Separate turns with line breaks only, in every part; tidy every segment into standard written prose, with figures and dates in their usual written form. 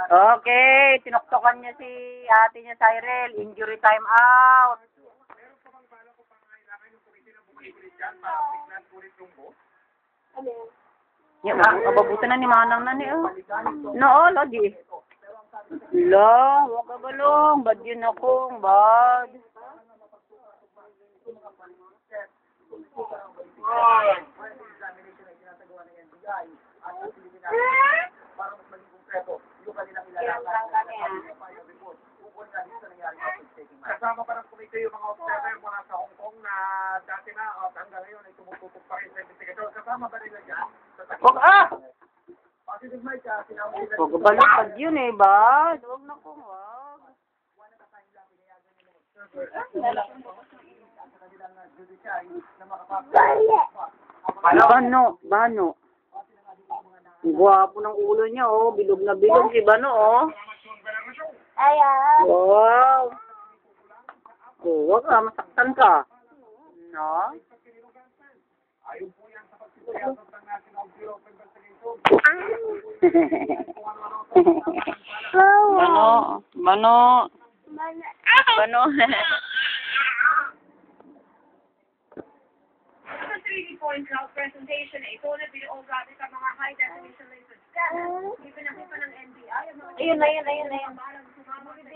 Okay, tinoktokan niya si ate niya, Cyril. Injury time out. Ya, ababutan na ni Manang na niya. No, lagi. La, wag ka balong. Bad yun akong, bad.
Kasama pa ng komite yung mga observer mula sa Hong Kong na dati na at hanggang ngayon ay tumututok pa rin sa investigator. Kasama ba nila dyan?
Wag
Positive Mike, sinama nila.
Wag ka balong, bad yun eh, bad. Wag na kong, wag. Bano. Ang gwapo ng ulo niya, oh. Bilog na bilog si Bano, oh.
Ayan.
Wow. Oh, wag ka, masaktan ka. No?
Ayun po yan sa pagsipayatot ng National Bureau of Investigation.
Bano.
Sa 3D point cloud presentation, ito na video grabe sa mga high definition laser scan. Ipinakita ng NBI ang mga
Ayun.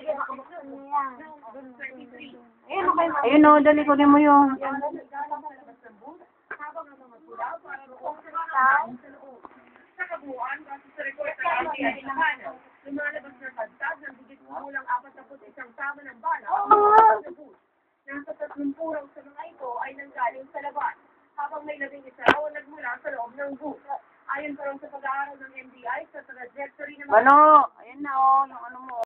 bibigyan ako niya.
Ayun, oh, dali ko mo yun.
Habang nagmamagula para roon sa loob. Sa kabuuan, kasi sa report ng NBI naman, lumalabas na tagtag ng higit kumulang 41 tama ng bala. Nasa 30 raw sa mga ito ay nanggaling sa labas, habang may 11 raw nagmula sa loob ng booth. Ayon pa rin sa pag-aaral ng NBI sa trajectory ng mga...
Bano, ayun na, oh.